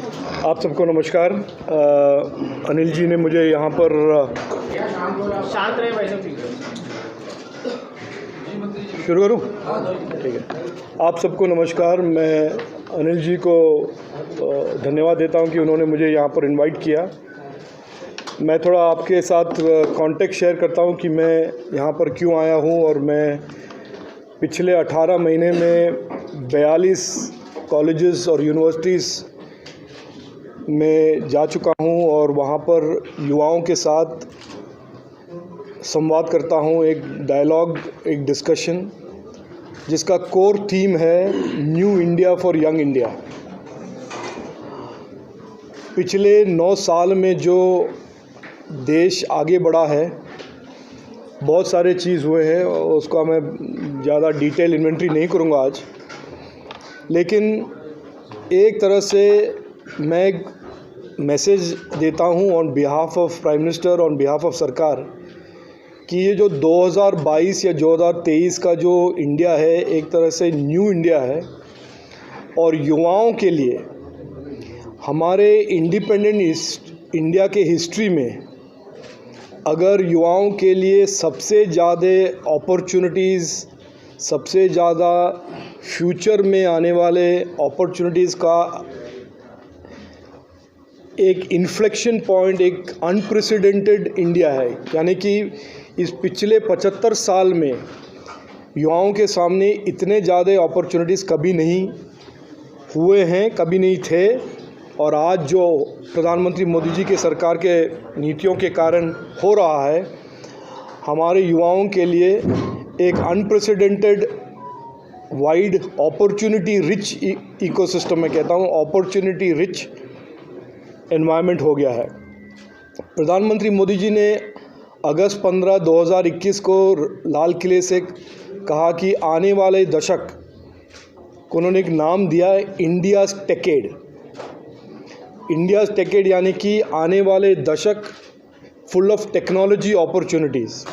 आप सबको नमस्कार। अनिल जी ने मुझे यहाँ पर शांत रहे भाई साहब। शुरू करूँ? ठीक है। आप सबको नमस्कार। मैं अनिल जी को धन्यवाद देता हूँ कि उन्होंने मुझे यहाँ पर इनवाइट किया। मैं थोड़ा आपके साथ कॉन्टेक्स्ट शेयर करता हूँ कि मैं यहाँ पर क्यों आया हूँ। और मैं पिछले 18 महीने में 42 कॉलेजेस और यूनिवर्सिटीज़ में जा चुका हूँ और वहाँ पर युवाओं के साथ संवाद करता हूँ। एक डायलॉग, एक डिस्कशन जिसका कोर थीम है new India for young India. पिछले 9 साल में जो देश आगे बढ़ा है, बहुत सारे चीज़ हुए हैं, उसका मैं ज़्यादा डिटेल इन्वेंट्री नहीं करूँगा आज। लेकिन एक तरह से मैं एक मैसेज देता हूँ on behalf of prime minister, on behalf of सरकार, कि ये जो 2022 या 2023 का जो इंडिया है, एक तरह से न्यू इंडिया है। और युवाओं के लिए हमारे इंडिपेंडेंट इंडिया के हिस्ट्री में अगर युवाओं के लिए सबसे ज़्यादा अपॉर्चुनिटीज़, सबसे ज़्यादा फ्यूचर में आने वाले अपॉर्चुनिटीज़ का एक इन्फ्लेक्शन पॉइंट, एक अनप्रेसिडेंटेड इंडिया है। यानी कि इस पिछले 75 साल में युवाओं के सामने इतने ज़्यादा अपॉर्चुनिटीज़ कभी नहीं हुए हैं, कभी नहीं थे। और आज जो प्रधानमंत्री मोदी जी के सरकार के नीतियों के कारण हो रहा है, हमारे युवाओं के लिए एक unprecedented wide opportunity rich ecosystem, मैं कहता हूँ अपॉर्चुनिटी रिच एनवायरनमेंट हो गया है। प्रधानमंत्री मोदी जी ने अगस्त 15, 2021 को लाल किले से कहा कि आने वाले दशक को उन्होंने एक नाम दिया है इंडियाज़ टेकेड। इंडियाज़ टेकेड यानी कि आने वाले दशक फुल ऑफ टेक्नोलॉजी अपॉर्चुनिटीज़।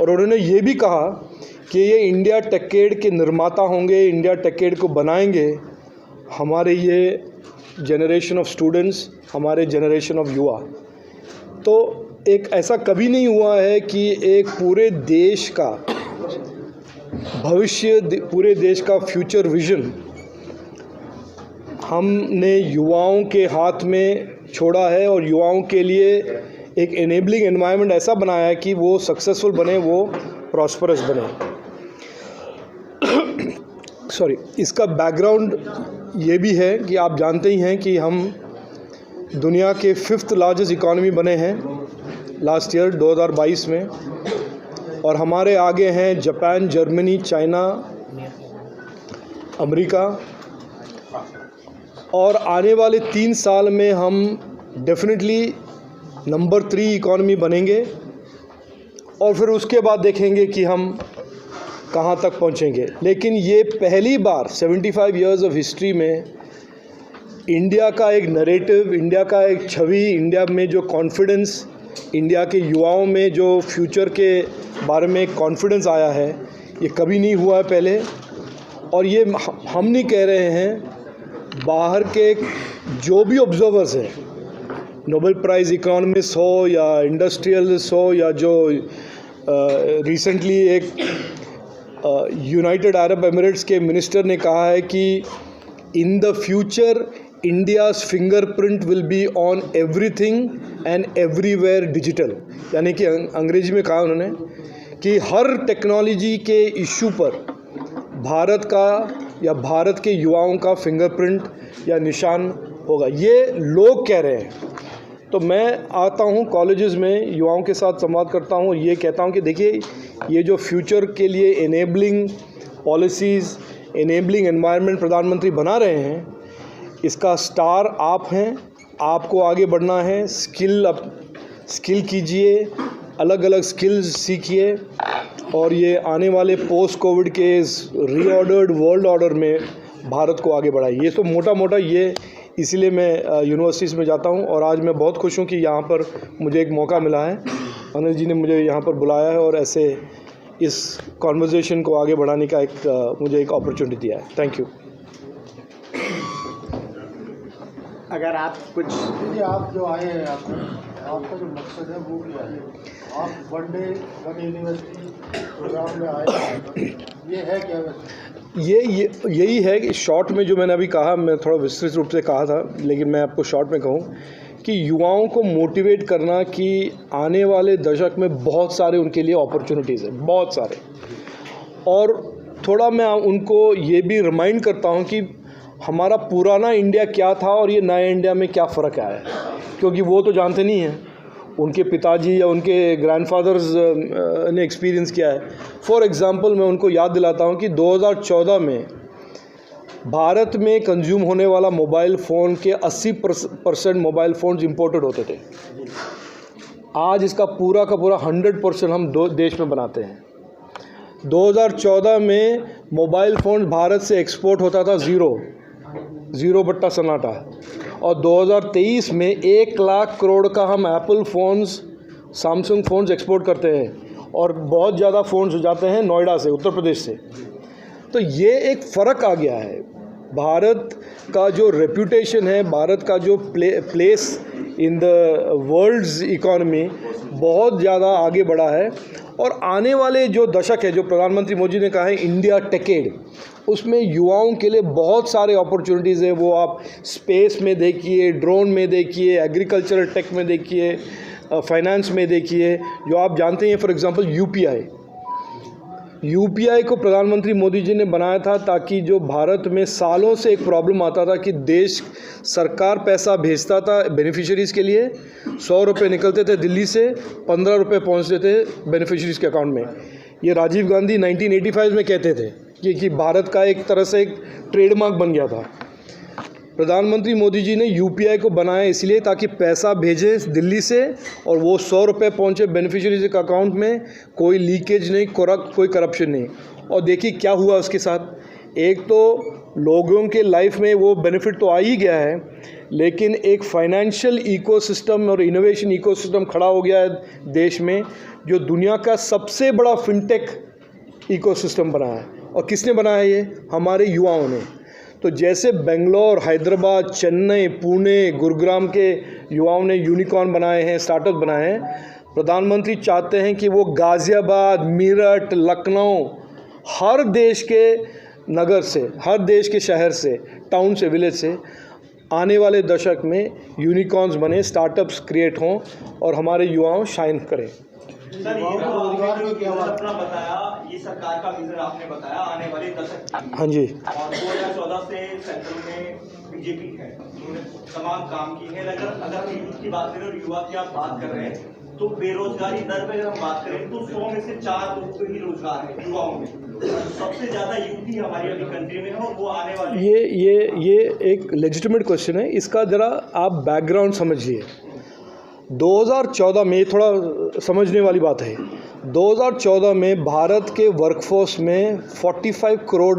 और उन्होंने ये भी कहा कि ये इंडिया टेकेड के निर्माता होंगे, इंडिया टेकेड को बनाएंगे हमारे ये जनरेशन ऑफ स्टूडेंट्स, हमारे जनरेशन ऑफ युवा। तो एक ऐसा कभी नहीं हुआ है कि एक पूरे देश का भविष्य, पूरे देश का फ्यूचर विजन हमने युवाओं के हाथ में छोड़ा है और युवाओं के लिए एक एनेबलिंग एनवायरनमेंट ऐसा बनाया है कि वो सक्सेसफुल बने, वो प्रॉस्परस बने। सॉरी, इसका बैकग्राउंड ये भी है कि आप जानते ही हैं कि हम दुनिया के 5th लार्जेस्ट इकॉनमी बने हैं लास्ट ईयर 2022 में। और हमारे आगे हैं जापान, जर्मनी, चाइना, अमेरिका। और आने वाले 3 साल में हम डेफिनेटली नंबर 3 इकॉनमी बनेंगे। और फिर उसके बाद देखेंगे कि हम कहाँ तक पहुँचेंगे। लेकिन ये पहली बार 75 इयर्स ऑफ हिस्ट्री में इंडिया का एक नरेटिव, इंडिया का एक छवि, इंडिया में जो कॉन्फिडेंस, इंडिया के युवाओं में जो फ्यूचर के बारे में कॉन्फिडेंस आया है, ये कभी नहीं हुआ है पहले। और ये हम नहीं कह रहे हैं, बाहर के जो भी ऑब्जर्वर्स हैं, नोबेल प्राइज़ इकोनॉमिस्ट हो या इंडस्ट्रियलिस्ट हो, या जो रिसेंटली एक यूनाइटेड अरब एमिरेट्स के मिनिस्टर ने कहा है कि in the future India's fingerprint will be on everything and everywhere digital. यानी कि अंग्रेजी में कहा उन्होंने कि हर टेक्नोलॉजी के इशू पर भारत का या भारत के युवाओं का फिंगरप्रिंट या निशान होगा। ये लोग कह रहे हैं। तो मैं आता हूँ कॉलेजेस में, युवाओं के साथ संवाद करता हूँ और ये कहता हूँ कि देखिए, ये जो फ्यूचर के लिए एनेबलिंग पॉलिसीज़, एनेबलिंग एनवायरनमेंट प्रधानमंत्री बना रहे हैं, इसका स्टार आप हैं। आपको आगे बढ़ना है, स्किल कीजिए, अलग अलग स्किल्स सीखिए। और ये आने वाले पोस्ट कोविड के रीऑर्डर्ड वर्ल्ड ऑर्डर में भारत को आगे बढ़ाइए। ये तो मोटा मोटा ये, इसीलिए मैं यूनिवर्सिटीज़ में जाता हूँ। और आज मैं बहुत खुश हूँ कि यहाँ पर मुझे एक मौका मिला है, अनिल जी ने मुझे यहाँ पर बुलाया है और ऐसे इस कॉन्वर्जेसन को आगे बढ़ाने का मुझे एक अपॉर्चुनिटी दिया है। Thank you. अगर आप कुछ जी आप जो आए हैं आपका जो मकसद है वो क्या है? आप one day one university programme में आए हैं, ये है क्या वैसे? यही है कि शॉर्ट में जो मैंने अभी कहा, मैं थोड़ा विस्तृत रूप से कहा था, लेकिन मैं आपको शॉर्ट में कहूँ कि युवाओं को मोटिवेट करना कि आने वाले दशक में बहुत सारे उनके लिए अपॉर्चुनिटीज़ हैं, बहुत सारे। और थोड़ा मैं उनको ये भी रिमाइंड करता हूँ कि हमारा पुराना इंडिया क्या था और ये नया इंडिया में क्या फ़र्क आया है, क्योंकि वो तो जानते नहीं हैं, उनके पिताजी या उनके ग्रैंडफादर्स ने एक्सपीरियंस किया है। फॉर एग्ज़ाम्पल मैं उनको याद दिलाता हूँ कि 2014 में भारत में कंज्यूम होने वाला मोबाइल फ़ोन के 80% मोबाइल फ़ोन्स इंपोर्टेड होते थे। आज इसका पूरा का पूरा 100% हम देश में बनाते हैं। 2014 में मोबाइल फ़ोन भारत से एक्सपोर्ट होता था ज़ीरो बट्टा सन्नाटा, और 2023 में 1 लाख करोड़ का हम Apple phones, Samsung phones export करते हैं, और बहुत ज़्यादा फ़ोन्स हो जाते हैं नोएडा से, उत्तर प्रदेश से। तो ये एक फ़र्क आ गया है। भारत का जो रेप्यूटेशन है, भारत का जो place in the world's economy बहुत ज़्यादा आगे बढ़ा है। और आने वाले जो दशक है, जो प्रधानमंत्री मोदी ने कहा है इंडिया टेकेड, उसमें युवाओं के लिए बहुत सारे अपॉर्चुनिटीज़ है। वो आप स्पेस में देखिए, ड्रोन में देखिए, एग्रीकल्चरल टेक में देखिए, फाइनेंस में देखिए। जो आप जानते हैं फॉर एग्जांपल यूपीआई को प्रधानमंत्री मोदी जी ने बनाया था ताकि जो भारत में सालों से एक प्रॉब्लम आता था कि देश सरकार पैसा भेजता था बेनिफिशरीज़ के लिए, 100 रुपये निकलते थे दिल्ली से, 15 रुपये पहुँचते थे बेनिफिशरीज़ के अकाउंट में। ये राजीव गांधी 1985 में कहते थे कि भारत का एक तरह से एक ट्रेडमार्क बन गया था। प्रधानमंत्री मोदी जी ने यूपीआई को बनाया इसलिए ताकि पैसा भेजें दिल्ली से और वो 100 रुपये पहुँचे बेनिफिशरीज के अकाउंट में, कोई लीकेज नहीं, कोई करप्शन नहीं। और देखिए क्या हुआ उसके साथ। एक तो लोगों के लाइफ में वो बेनिफिट तो आ ही गया है, लेकिन एक फाइनेंशियल इकोसिस्टम और इनोवेशन इकोसिस्टम खड़ा हो गया है देश में, जो दुनिया का सबसे बड़ा फिनटेक इकोसिस्टम बना है। और किसने बनाया है? ये हमारे युवाओं ने। तो जैसे बेंगलोर, हैदराबाद, चेन्नई, पुणे, गुरुग्राम के युवाओं ने यूनिकॉर्न बनाए हैं, स्टार्टअप बनाए हैं, प्रधानमंत्री चाहते हैं कि वो गाज़ियाबाद, मेरठ, लखनऊ, हर देश के नगर से, हर देश के शहर से, टाउन से, विलेज से आने वाले दशक में यूनिकॉर्न्स बने, स्टार्टअप्स क्रिएट हों और हमारे युवाओं शाइन करें। सर, ये अपना बताया, ये सरकार का विजन आपने बताया आने वाले दशक के लिए। हाँ जी। और 2014 से सेंट्रल में बीजेपी है, उन्होंने तमाम काम किए हैं। अगर हम यूथ की बात करें और युवा की आप बात कर रहे हैं, तो बेरोजगारी दर पे अगर हम बात करें तो 100 में से 4 लोग को ही रोजगार है युवाओं में। सबसे ज्यादा यूथ ही हमारी अभी कंट्री में है, और वो आने वाले ये एक लेजिटिमेट क्वेश्चन है। इसका ज़रा आप बैकग्राउंड समझिए। 2014 में, थोड़ा समझने वाली बात है, 2014 में भारत के वर्कफोर्स में 45 करोड़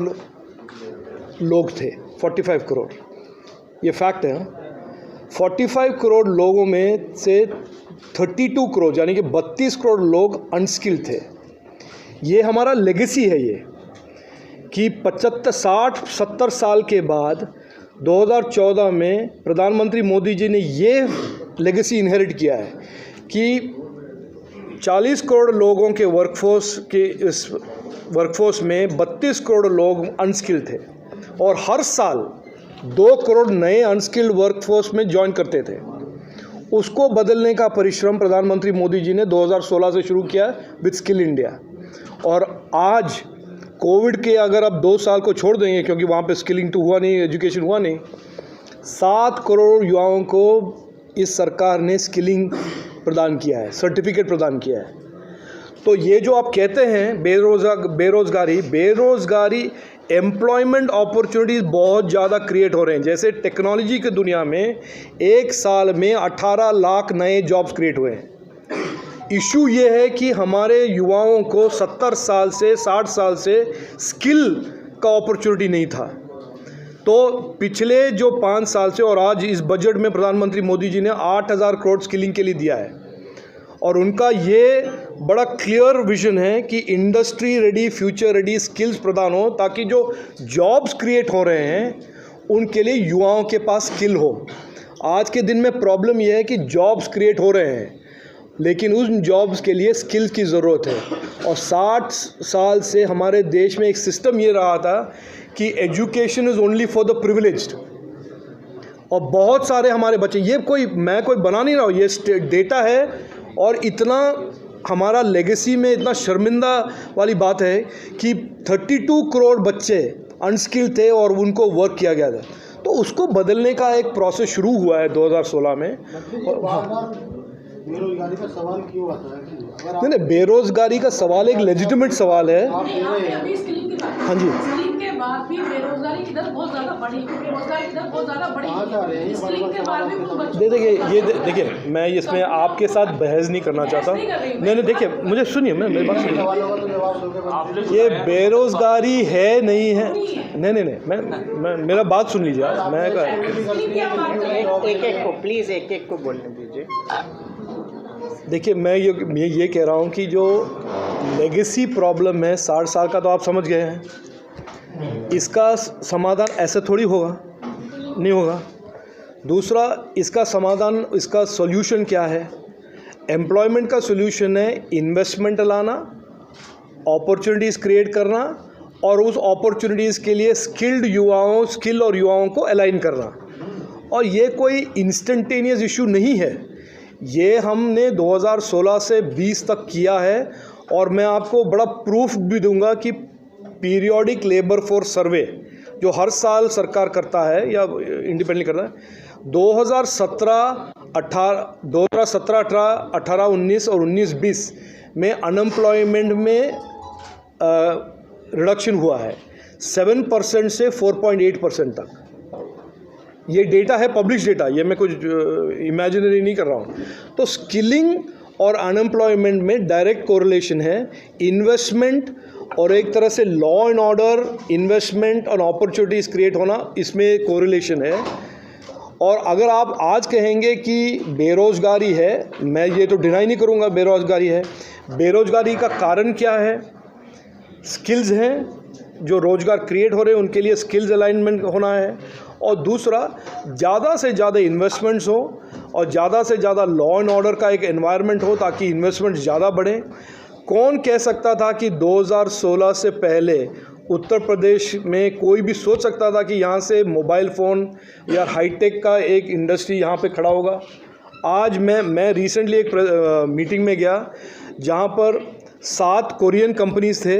लोग थे। 45 करोड़, ये फैक्ट है। 45 करोड़ लोगों में से 32 करोड़ यानी कि 32 करोड़ लोग अनस्किल्ड थे। ये हमारा लेगेसी है, ये कि 75, 60, 70 साल के बाद 2014 में प्रधानमंत्री मोदी जी ने ये लेगेसी इनहेरिट किया है कि 40 करोड़ लोगों के इस वर्कफोर्स में 32 करोड़ लोग अनस्किल्ड थे, और हर साल 2 करोड़ नए अनस्किल्ड वर्कफोर्स में ज्वाइन करते थे। उसको बदलने का परिश्रम प्रधानमंत्री मोदी जी ने 2016 से शुरू किया विद स्किल इंडिया। और आज कोविड के अगर आप 2 साल को छोड़ देंगे, क्योंकि वहाँ पे स्किलिंग तो हुआ नहीं, एजुकेशन हुआ नहीं, 7 करोड़ युवाओं को इस सरकार ने स्किलिंग प्रदान किया है, सर्टिफिकेट प्रदान किया है। तो ये जो आप कहते हैं बेरोज़गारी, एम्प्लॉयमेंट अपॉर्चुनिटीज़ बहुत ज़्यादा क्रिएट हो रहे हैं। जैसे टेक्नोलॉजी की दुनिया में 1 साल में 18 लाख नए जॉब्स क्रिएट हुए हैं। इशू ये है कि हमारे युवाओं को 70 साल से 60 साल से स्किल का अपॉर्चुनिटी नहीं था। तो पिछले जो 5 साल से और आज इस बजट में प्रधानमंत्री मोदी जी ने 8,000 करोड़ स्किलिंग के लिए दिया है, और उनका ये बड़ा क्लियर विजन है कि industry ready, future ready skills प्रदान हो, ताकि जो जॉब्स क्रिएट हो रहे हैं उनके लिए युवाओं के पास स्किल हो। आज के दिन में प्रॉब्लम यह है कि जॉब्स क्रिएट हो रहे हैं, लेकिन उन जॉब्स के लिए स्किल्स की ज़रूरत है। और 60 साल से हमारे देश में एक सिस्टम ये रहा था कि education is only for the privileged, और बहुत सारे हमारे बच्चे, ये मैं कोई बना नहीं रहा हूँ, ये डेटा है। और इतना हमारा लेगेसी में इतना शर्मिंदा वाली बात है कि 32 करोड़ बच्चे अनस्किल्ड थे और उनको वर्क किया गया था। तो उसको बदलने का एक प्रोसेस शुरू हुआ है 2016 में। बेरोजगारी का सवाल क्यों आता है? नहीं, बेरोजगारी का सवाल एक लेजिटिमेट सवाल है। हाँ जी, स्किलिंग के बाद भी बेरोजगारी की दर बहुत ज़्यादा बढ़ी, बेरोजगारी की दर बहुत ज़्यादा बढ़ी। स्किलिंग के बाद भी कुछ बच्चों देखिए मैं इसमें आपके साथ बहस नहीं करना चाहता। नहीं, देखिए मुझे सुनिए, मेरी बात सुनिए। ये बेरोजगारी है नहीं है, नहीं, मैं मेरा बात सुन लीजिए आप। मैं एक को बोलने दीजिए। देखिए मैं ये कह रहा हूँ कि जो लेगेसी प्रॉब्लम है 60 साल का, तो आप समझ गए हैं, इसका समाधान ऐसे थोड़ी होगा, नहीं होगा। दूसरा, इसका समाधान, इसका सॉल्यूशन क्या है? एम्प्लॉयमेंट का सॉल्यूशन है इन्वेस्टमेंट लाना, अपॉर्चुनिटीज़ क्रिएट करना, और उस अपॉर्चुनिटीज़ के लिए स्किल और युवाओं को अलाइन करना। और ये कोई इंस्टेंटेनियस इशू नहीं है, ये हमने 2016 से 20 तक किया है। और मैं आपको बड़ा प्रूफ भी दूंगा कि पीरियोडिक लेबर फोर्स सर्वे जो हर साल सरकार करता है या इंडिपेंडेंटली करता है, 2017, 18, 19 और 19-20 में अनएम्प्लॉयमेंट में रिडक्शन हुआ है 7% से 4.8% तक। ये डेटा है, पब्लिश डेटा, ये मैं कुछ इमेजिनरी नहीं कर रहा हूँ। तो स्किलिंग और अनएम्प्लॉयमेंट में डायरेक्ट कोरिलेशन है। इन्वेस्टमेंट और एक तरह से लॉ एंड ऑर्डर, इन्वेस्टमेंट और अपॉर्चुनिटीज़ क्रिएट होना, इसमें कोरिलेशन है। और अगर आप आज कहेंगे कि बेरोज़गारी है, मैं ये तो डिनाई नहीं करूँगा बेरोज़गारी है। बेरोज़गारी का कारण क्या है? स्किल्स हैं, जो रोज़गार क्रिएट हो रहे हैं उनके लिए स्किल्स अलाइनमेंट होना है। और दूसरा, ज़्यादा से ज़्यादा इन्वेस्टमेंट्स हो और ज़्यादा से ज़्यादा लॉ एंड ऑर्डर का एक एनवायरनमेंट हो ताकि इन्वेस्टमेंट ज़्यादा बढ़े। कौन कह सकता था कि 2016 से पहले उत्तर प्रदेश में कोई भी सोच सकता था कि यहाँ से मोबाइल फ़ोन या हाईटेक का एक इंडस्ट्री यहाँ पे खड़ा होगा? आज मैं रिसेंटली एक मीटिंग में गया जहाँ पर 7 कोरियन कंपनीज थे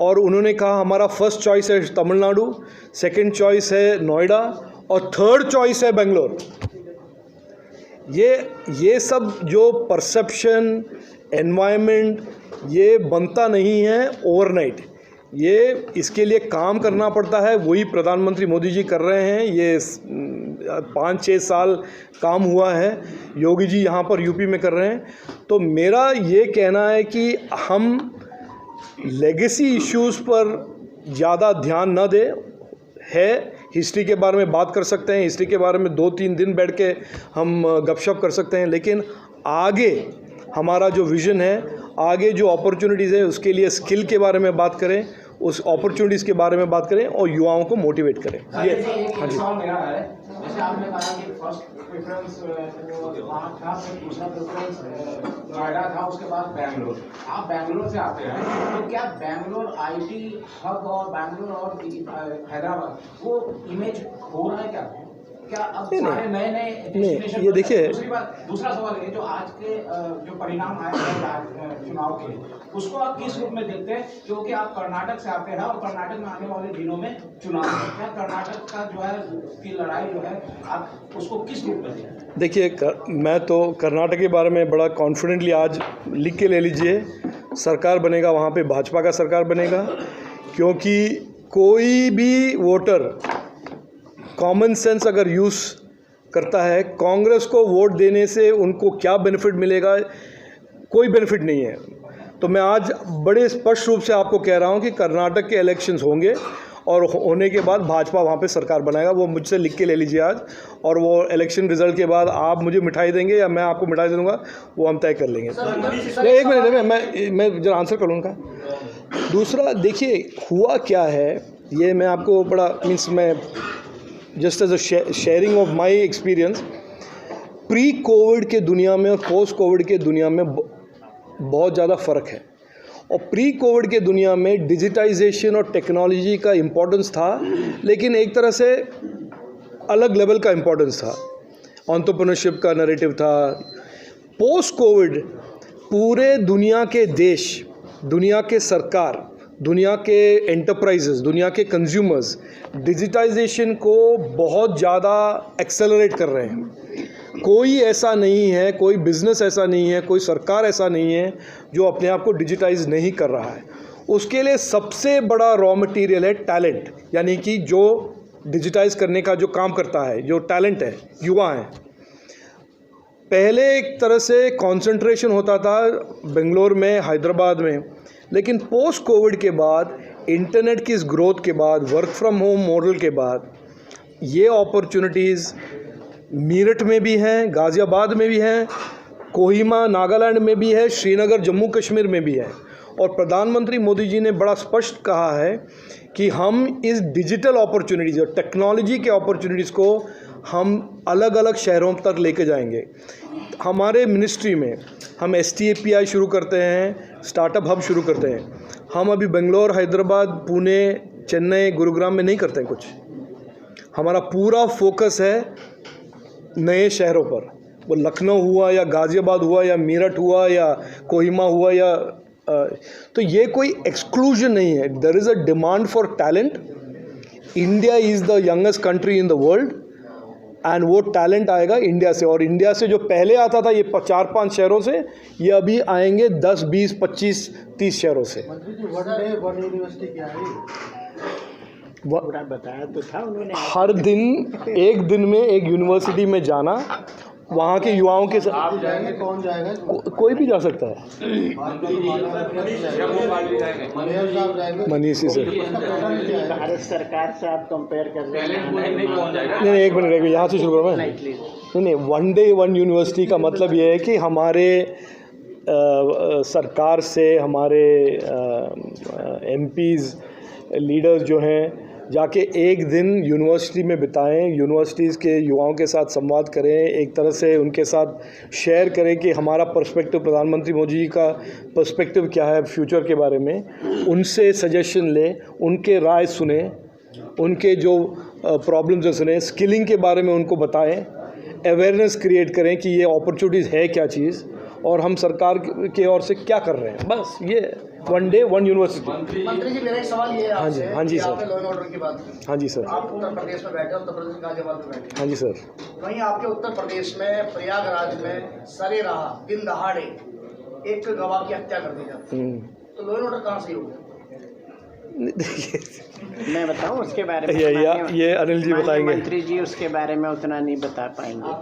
और उन्होंने कहा हमारा फर्स्ट चॉइस है तमिलनाडु, सेकंड चॉइस है नोएडा और थर्ड चॉइस है बेंगलोर। ये सब जो परसेप्शन, एनवायरनमेंट, ये बनता नहीं है ओवरनाइट। ये इसके लिए काम करना पड़ता है, वही प्रधानमंत्री मोदी जी कर रहे हैं। ये 5-6 साल काम हुआ है, योगी जी यहाँ पर यूपी में कर रहे हैं। तो मेरा ये कहना है कि हम लेगेसी इश्यूज़ पर ज़्यादा ध्यान न दें। है, हिस्ट्री के बारे में बात कर सकते हैं, हिस्ट्री के बारे में 2-3 दिन बैठ के हम गपशप कर सकते हैं, लेकिन आगे हमारा जो विज़न है, आगे जो अपॉर्चुनिटीज़ है, उसके लिए स्किल के बारे में बात करें, उस अपॉर्चुनिटीज़ के बारे में बात करें और युवाओं को मोटिवेट करें। ये हाँ जी, सवाल मेरा है, जैसे आपने कहा कि फर्स्ट प्रेफरेंस वहाँ था, फिर दूसरा प्रेफरेंस नोएडा था, उसके बाद बेंगलोर। आप बेंगलोर से आते हैं, तो क्या बेंगलोर आईटी हब और बेंगलोर और हैदराबाद वो इमेज हो रहा है क्या अब सारे नए डेस्टिनेशन? ये देखिए, दूसरा सवाल ये, जो आज के जो परिणाम आए हैं चुनाव के, उसको आप किस रूप में देखते हैं? क्योंकि आप कर्नाटक से आते हैं और कर्नाटक में आने वाले दिनों में चुनाव है, क्या कर्नाटक का जो है की लड़ाई जो है आप उसको किस रूप में देखते हैं? देखिए, मैं तो कर्नाटक के बारे में बड़ा कॉन्फिडेंटली आज लिख के ले लीजिए, सरकार बनेगा वहाँ पे भाजपा का सरकार बनेगा। क्योंकि कोई भी वोटर कॉमन सेंस अगर यूज़ करता है, कांग्रेस को वोट देने से उनको क्या बेनिफिट मिलेगा? कोई बेनिफिट नहीं है। तो मैं आज बड़े स्पष्ट रूप से आपको कह रहा हूं कि कर्नाटक के इलेक्शंस होंगे और होने के बाद भाजपा वहां पे सरकार बनाएगा। वो मुझसे लिख के ले लीजिए आज, और वो इलेक्शन रिजल्ट के बाद आप मुझे मिठाई देंगे या मैं आपको मिठाई दे दूँगा, वो हम तय कर लेंगे। एक मिनट, मैं जरा आंसर कर लूँगा। दूसरा, देखिए हुआ क्या है, ये मैं आपको बड़ा मीन्स मैं just as a sharing of my experience, pre COVID के दुनिया में और पोस्ट कोविड के दुनिया में बहुत ज़्यादा फ़र्क है। और प्री कोविड के दुनिया में डिजिटाइजेशन और टेक्नोलॉजी का इम्पोर्टेंस था, लेकिन एक तरह से अलग लेवल का इम्पोर्टेंस था, एंटरप्रेन्योरशिप का नैरेटिव था। पोस्ट कोविड पूरे दुनिया के देश, दुनिया के सरकार, दुनिया के एंटरप्राइजेस, दुनिया के कंज्यूमर्स डिजिटाइजेशन को बहुत ज़्यादा एक्सेलरेट कर रहे हैं। कोई ऐसा नहीं है, कोई बिज़नेस ऐसा नहीं है, कोई सरकार ऐसा नहीं है जो अपने आप को डिजिटाइज नहीं कर रहा है। उसके लिए सबसे बड़ा रॉ मटेरियल है टैलेंट, यानी कि जो डिजिटाइज करने का जो काम करता है, जो टैलेंट है, युवा हैं। पहले एक तरह से कंसंट्रेशन होता था बेंगलोर में, हैदराबाद में, लेकिन पोस्ट कोविड के बाद, इंटरनेट की इस ग्रोथ के बाद, वर्क फ्रॉम होम मॉडल के बाद, ये अपॉर्चुनिटीज़ मीरठ में भी हैं, गाज़ियाबाद में भी हैं, कोहिमा नागालैंड में भी है, श्रीनगर जम्मू कश्मीर में भी है। और प्रधानमंत्री मोदी जी ने बड़ा स्पष्ट कहा है कि हम इस डिजिटल अपॉर्चुनिटीज़ और टेक्नोलॉजी के अपॉर्चुनिटीज़ को हम अलग अलग शहरों तक लेके जाएंगे। हमारे मिनिस्ट्री में हम STAPI शुरू करते हैं, स्टार्टअप हब शुरू करते हैं। हम अभी बेंगलोर, हैदराबाद, पुणे, चेन्नई, गुरुग्राम में नहीं करते हैं कुछ। हमारा पूरा फोकस है नए शहरों पर, वो लखनऊ हुआ या गाज़ियाबाद हुआ या मीरठ हुआ या कोहिमा हुआ या तो ये कोई एक्सक्लूजन नहीं है। There is a demand for talent. India is the youngest country in the world and वो टैलेंट आएगा इंडिया से। और इंडिया से जो पहले आता था ये 4-5 शहरों से, ये अभी आएंगे 10, 20, 25, 30 शहरों से। मंत्री जी, वन डे वन यूनिवर्सिटी क्या है? पूरा बताया तो था उन्होंने। हर दिन एक दिन में एक यूनिवर्सिटी में जाना, वहाँ के युवाओं के साथ। आप जाएंगे? कौन जाएगा? कोई भी जा सकता है। मेयर साहब जाएंगे? मनीषी सर। उसका पैटर्न क्या है? भारत सरकार से आप कंपेयर कर रहे हैं। नहीं, एक मिनट, यहाँ से शुरू करूँ मैं। नहीं, वन डे वन यूनिवर्सिटी का मतलब ये है कि हमारे सरकार से, हमारे MPs, लीडर्स जो हैं, जाके एक दिन यूनिवर्सिटी में बिताएं, यूनिवर्सिटीज़ के युवाओं के साथ संवाद करें, एक तरह से उनके साथ शेयर करें कि हमारा पर्सपेक्टिव, प्रधानमंत्री मोदी जी का पर्सपेक्टिव क्या है फ्यूचर के बारे में। उनसे सजेशन लें, उनके राय सुने, उनके जो प्रॉब्लम्स हैं सुने, स्किलिंग के बारे में उनको बताएं, अवेयरनेस क्रिएट करें कि ये अपॉर्चुनिटीज़ है क्या चीज़ और हम सरकार के ओर से क्या कर रहे हैं। बस ये वन डे वन यूनिवर्सिटी। मंत्री जी, मेरा एक सवाल ये है आपसे। हाँ जी कि सर। आपने लॉ एंड ऑर्डर की बात की। हाँ जी सर। आप उत्तर प्रदेश में बैठे, उत्तर प्रदेश गाजियाबाद में बैठे। हाँ जी सर। वहीं आपके उत्तर प्रदेश में प्रयागराज में सरेराह दिन दहाड़े एक गवाह की हत्या कर दी जाती है, तो लॉ एंड ऑर्डर कहाँ से होगा? मैं बताऊं उसके बारे में? ये अनिल जी बताएंगे। मंत्री जी उसके बारे में उतना नहीं बता पाएंगे।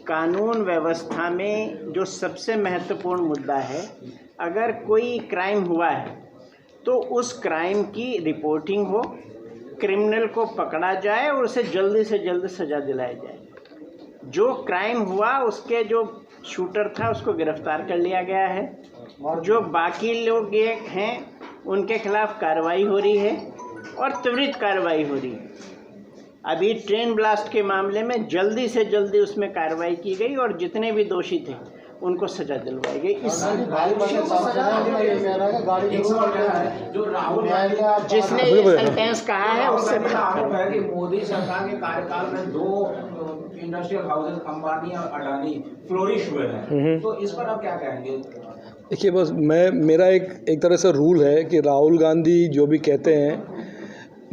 कानून व्यवस्था में जो सबसे महत्वपूर्ण मुद्दा है, अगर कोई क्राइम हुआ है तो उस क्राइम की रिपोर्टिंग हो, क्रिमिनल को पकड़ा जाए और उसे जल्दी से जल्दी सज़ा दिलाई जाए। जो क्राइम हुआ उसके जो शूटर था उसको गिरफ्तार कर लिया गया है, जो बाकी लोग ये हैं उनके खिलाफ कार्रवाई हो रही है और त्वरित कार्रवाई हो रही है। अभी ट्रेन ब्लास्ट के मामले में जल्दी से जल्दी उसमें कार्रवाई की गई और जितने भी दोषी थे उनको सजा दिलवाई गई। इस जो राहुल जिसने ये सेंटेंस कहा है उससे आरोप है कि मोदी सरकार के कार्यकाल में 2 इंडस्ट्रियल हाउसेज अंबानी और अडानी फ्लोरिश हुए हैं, तो इस पर आप क्या कहेंगे? देखिए, बस मेरा एक तरह से रूल है कि राहुल गांधी जो भी कहते हैं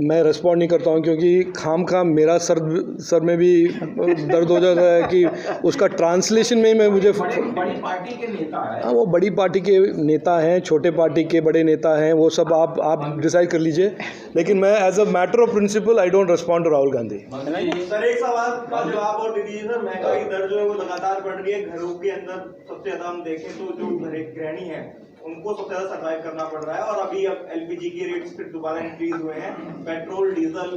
मैं रिस्पॉन्ड नहीं करता हूँ, क्योंकि खाम मेरा सर में भी दर्द हो जाता है कि उसका ट्रांसलेशन में मैं मुझे बड़ी पार्टी के नेता है। हाँ, वो बड़ी पार्टी के नेता हैं, छोटे पार्टी के बड़े नेता हैं, वो सब आप डिसाइड कर लीजिए, लेकिन मैं as a matter of principle I don't respond to Rahul Gandhi. Sir एक सवाल का जवाब और दे दीजिए सर। महंगाई दर जो है वो लगातार बढ़ रही है। घरों के अंदर सबसे ज्यादा हम देखें तो जो गृहिणी है उनको सबसे ज्यादा सर्वाइव करना पड़ रहा है, और अभी अब LPG के रेट्स फिर दोबारा इंक्रीज हुए हैं, पेट्रोल डीजल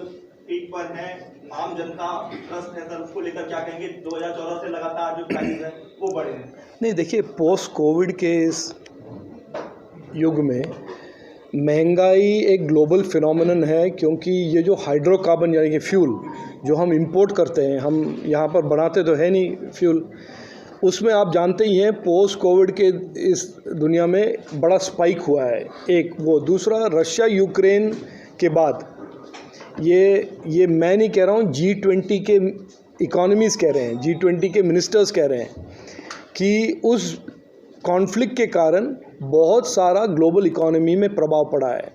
पीक पर है, आम जनता त्रस्त है सर। उसको लेकर क्या कहेंगे? 2014 से लगातार जो प्राइस है वो बढ़े हैं। नहीं, देखिए, पोस्ट कोविड के इस युग में महंगाई एक ग्लोबल फिनोमेनन है, क्योंकि ये जो हाइड्रोकार्बन यानी कि फ्यूल जो हम इंपोर्ट करते हैं, हम यहाँ पर बनाते तो है नहीं फ्यूल, उसमें आप जानते ही हैं पोस्ट कोविड के इस दुनिया में बड़ा स्पाइक हुआ है। एक वो, दूसरा रशिया यूक्रेन के बाद ये मैं नहीं कह रहा हूँ, G20 के इकोनॉमीज़ कह रहे हैं, G20 के मिनिस्टर्स कह रहे हैं कि उस कॉन्फ्लिक्ट के कारण बहुत सारा ग्लोबल इकोनॉमी में प्रभाव पड़ा है।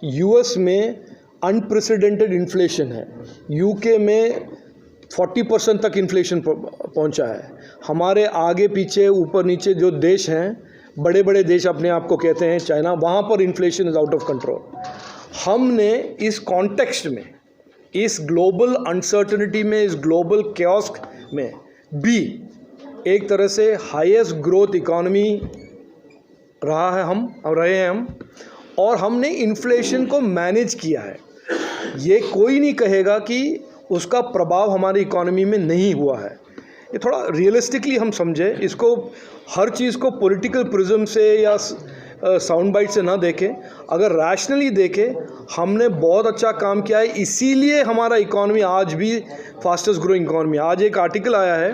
यूएस में अनप्रेसिडेंटेड इन्फ्लेशन है, यूके में 40% तक इन्फ्लेशन पहुंचा है। हमारे आगे पीछे ऊपर नीचे जो देश हैं, बड़े बड़े देश अपने आप को कहते हैं चाइना, वहाँ पर inflation is out of control. हमने इस कॉन्टेक्स्ट में, इस ग्लोबल अनसर्टनिटी में, इस ग्लोबल कैओस में भी एक तरह से हाईएस्ट ग्रोथ इकोनॉमी रहे हैं हम, और हमने इन्फ्लेशन को मैनेज किया है। ये कोई नहीं कहेगा कि उसका प्रभाव हमारी इकोनॉमी में नहीं हुआ है। ये थोड़ा रियलिस्टिकली हम समझें इसको, हर चीज़ को पॉलिटिकल प्रिज्म से या साउंड बाइट से ना देखें, अगर रैशनली देखें, हमने बहुत अच्छा काम किया है, इसीलिए हमारा इकोनॉमी आज भी फास्टेस्ट ग्रोइंग इकोनॉमी। आज एक आर्टिकल आया है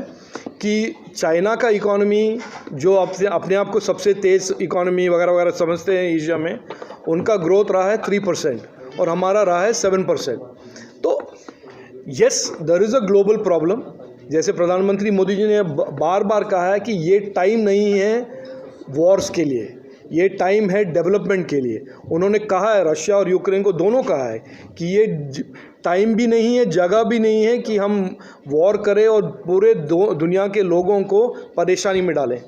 कि चाइना का इकोनॉमी जो अपने आप को सबसे तेज़ इकोनॉमी वगैरह वगैरह समझते हैं एशिया में, उनका ग्रोथ रहा है 3% और हमारा रहा है 7%। तो yes, there is a global problem. जैसे प्रधानमंत्री मोदी जी ने बार बार कहा है कि ये टाइम नहीं है वॉर्स के लिए, ये टाइम है डेवलपमेंट के लिए। उन्होंने कहा है, रशिया और यूक्रेन को दोनों कहा है कि ये टाइम भी नहीं है, जगह भी नहीं है कि हम वॉर करें और पूरे दुनिया के लोगों को परेशानी में डालें।